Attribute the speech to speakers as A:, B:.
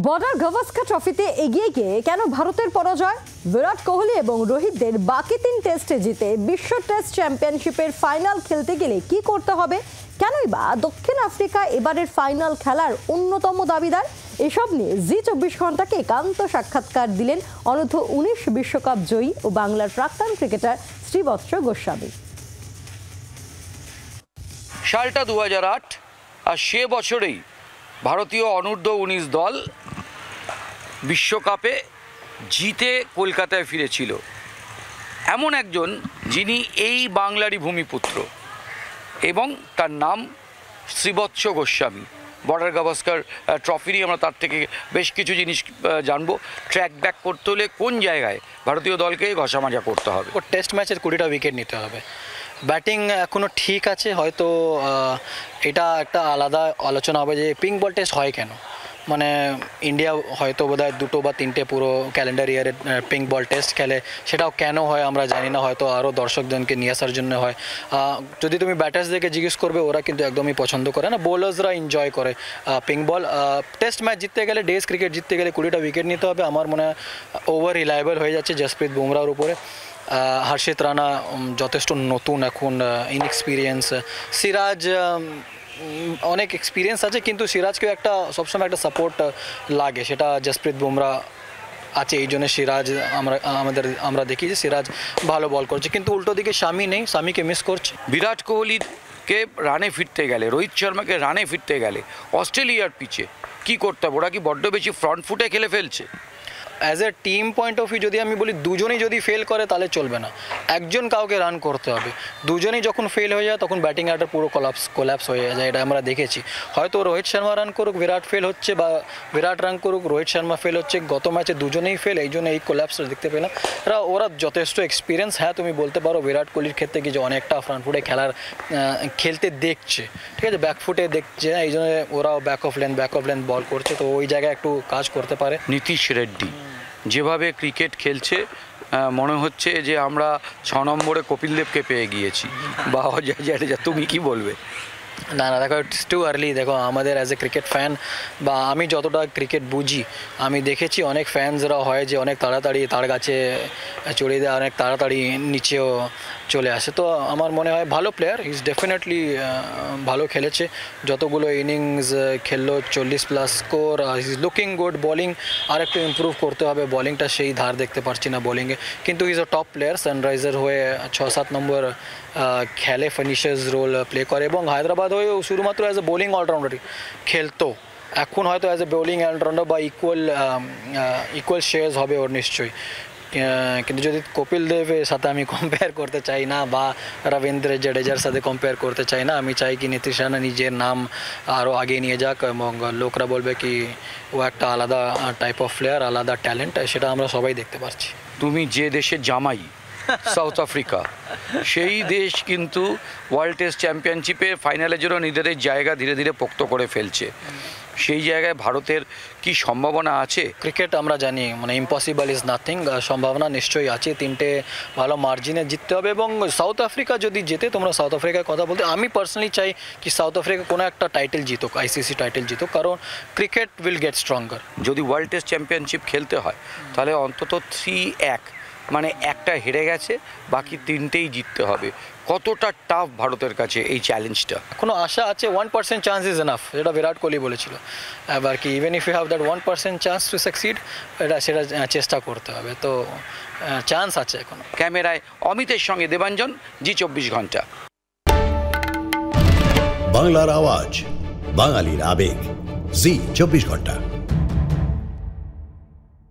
A: Border Gavaskar ট্রফিতে এগিয়ে গিয়ে কেন ভারতের পরাজয়? বিরাট কোহলি এবং রোহিতদের বাকি ৩ টেস্টে জিতে বিশ্ব টেস্ট চ্যাম্পিয়নশিপের ফাইনাল খেলতে গেলে কি করতে হবে? কেনই বা দক্ষিণ আফ্রিকা এবারের ফাইনাল খেলার অন্যতম দাবিদার? এসব নিয়ে জি24 ঘন্টাকে একান্ত সাক্ষাৎকার দিলেন অনূর্ধ্ব-19 বিশ্বকাপ জয়ী ও বাংলার প্রাক্তন ক্রিকেটার শ্রীবৎস গোস্বামী।
B: সালটা 2008 আর সে বছরেই ভারতীয় অনূর্ধ্ব-19 দল বিশ্বকাপে জিতে কলকাতায় ফিরেছিল। এমন একজন যিনি এই বাংলারই ভূমিপুত্র এবং তার নাম শ্রীবৎস গোস্বামী। বর্ডার গাভাস্কার ট্রফিরই আমরা তার থেকে বেশ কিছু জিনিস জানবো। ট্র্যাক ব্যাক করতে হলে কোন জায়গায় ভারতীয় দলকে ঘষা মাজা করতে হবে?
C: ও টেস্ট ম্যাচের 20টা উইকেট নিতে হবে। ব্যাটিং এখনও ঠিক আছে, হয়তো এটা একটা আলাদা আলোচনা হবে যে পিঙ্ক বল টেস্ট হয় কেন। মানে ইন্ডিয়া হয়তো বোধহয় 2টো বা 3টে পুরো ক্যালেন্ডার ইয়ারে পিঙ্ক বল টেস্ট খেলে, সেটাও কেন হয় আমরা জানি না, হয়তো আরও দর্শকজনকে নিয়ে আসার জন্য হয়। যদি তুমি ব্যাটার্সদেরকে জিজ্ঞেস করবে, ওরা কিন্তু একদমই পছন্দ করে না, বোলার্সরা এনজয় করে পিঙ্ক বল। টেস্ট ম্যাচ জিততে গেলে, ডেজ ক্রিকেট জিততে গেলে 20টা উইকেট নিতে হবে। আমার মনে হয় ওভার রিলায়েবল হয়ে যাচ্ছে জসপ্রীত বুমরার উপরে। হর্ষিত রানা যথেষ্ট নতুন, এখন ইনএক্সপিরিয়েন্স। সিরাজ অনেক এক্সপিরিয়েন্স আছে, কিন্তু সিরাজকেও একটা সবসময় একটা সাপোর্ট লাগে, সেটা জসপ্রীত বুমরা আছে। এই জন্য সিরাজ আমরা দেখি যে সিরাজ ভালো বল করছে, কিন্তু উল্টো দিকে শামি নেই, শামিকে মিস করছে।
B: বিরাট কোহলিকে রানে ফিরতে গেলে, রোহিত শর্মাকে রানে ফিরতে গেলে অস্ট্রেলিয়ার পিচে কি করতে হবে? ওরা কি বড্ড বেশি ফ্রন্ট ফুটে খেলে ফেলছে?
C: As a team point of view যদি আমি বলি, দুজনেই যদি ফেল করে তাহলে চলবে না, একজন কাউকে রান করতে হবে। দুজনেই যখন ফেল হয়ে যায় তখন ব্যাটিং অর্ডার পুরো কোল্যাপস হয়ে যায়, এটা আমরা দেখেছি। হয়তো রোহিত শর্মা রান করুক, বিরাট ফেল হচ্ছে, বা বিরাট রান করুক, রোহিত শর্মা ফেল হচ্ছে। গত ম্যাচে দুজনেই ফেল, এই জন্য এই কোল্যাপসটা দেখতে পেলাম। ওরা যথেষ্ট এক্সপিরিয়েন্স। হ্যাঁ, তুমি বলতে পারো বিরাট কোহলির ক্ষেত্রে কি যে অনেকটা ফ্রন্ট ফুটে খেলতে দেখছে, ঠিক আছে, ব্যাক ফুটে দেখছে, এই জন্য ওরাও ব্যাক অফ লেন্থ বল করছে, তো ওই জায়গায় একটু কাজ করতে পারে।
B: নীতিশ রেড্ডি যেভাবে ক্রিকেট খেলছে, মনে হচ্ছে যে আমরা 6 নম্বরে কপিল দেবকে পেয়ে গিয়েছি বা অজয় জাডেজা। তুমি কি বলবে?
C: না, দেখো, ইটস টু আর্লি। দেখো, আমাদের অ্যাজ এ ক্রিকেট ফ্যান, বা আমি যতটা ক্রিকেট বুঝি, আমি দেখেছি অনেক ফ্যান্সরা হয় যে অনেক তাড়াতাড়ি তার গাছে চড়ে দেয়, অনেক তাড়াতাড়ি নিচেও চলে আসে। তো আমার মনে হয় ভালো প্লেয়ার, ইজ ডেফিনেটলি ভালো খেলেছে। যতগুলো ইনিংস খেললো, 40+ score, is looking good. Bowling আর একটু ইম্প্রুভ করতে হবে, বোলিংটা সেই ধার দেখতে পারছি না বোলিংয়ে, কিন্তু is a top player. Sunriser হয়ে 6-7 নম্বর খেলে, ফিনিশার্স রোল প্লে করে, এবং হায়দ্রাবাদ হয়েও শুধুমাত্র অ্যাজ এ বোলিং অলরাউন্ডারই খেলতো। এখন হয়তো অ্যাজ এ বোলিং অলরাউন্ডার বা ইকুয়াল শেয়ার্স হবে ওর নিশ্চয়ই। কিন্তু যদি কপিল দেবের সাথে আমি কম্পেয়ার করতে চাই না, বা রবীন্দ্র জাডেজার সাথে কম্পেয়ার করতে চাই না। আমি চাই কি নীতিশ রানা নিজের নাম আরও আগে নিয়ে যাক, এবং লোকরা বলবে কি ও একটা আলাদা টাইপ অফ প্লেয়ার, আলাদা ট্যালেন্ট, সেটা আমরা সবাই দেখতে পাচ্ছি।
B: তুমি যে দেশের জামাই, সাউথ আফ্রিকা, সেই দেশ কিন্তু ওয়ার্ল্ড টেস্ট চ্যাম্পিয়নশিপে ফাইনালের জন্য নিজেদের জায়গা ধীরে ধীরে পোক্ত করে ফেলছে। সেই জায়গায় ভারতের কি সম্ভাবনা আছে?
C: ক্রিকেট আমরা জানি, মানে ইম্পসিবল ইজ নাথিং, সম্ভাবনা নিশ্চয়ই আছে। 3টে ভালো মার্জিনে জিততে হবে, এবং সাউথ আফ্রিকা যদি জেতে, তোমরা সাউথ আফ্রিকার কথা বলতে, আমি পার্সোনালি চাই কি সাউথ আফ্রিকা কোনো একটা টাইটেল জিতুক, ICC টাইটেল জিতুক, কারণ ক্রিকেট উইল গেট স্ট্রঙ্গার।
B: যদি ওয়ার্ল্ড টেস্ট চ্যাম্পিয়নশিপ খেলতে হয় তাহলে অন্তত 3-1, মানে একটা হেরে গেছে, বাকি 3টেই জিততে হবে। কতটা টাফ ভারতের কাছে এই চ্যালেঞ্জটা?
C: কোনো আশা আছে, 1% চান্স ইজ এনাফ, যেটা বিরাট কোহলি বলেছিল। এবার কি, even if you have that 1% chance to succeed, সেটা চেষ্টা করতে হবে, তো চান্স আছে এখনো।
B: ক্যামেরায় অমিতের সঙ্গে দেবাঞ্জন, জি24 ঘন্টা।
D: বাংলার আওয়াজ, বাঙালির আবেগ, জি24 ঘন্টা।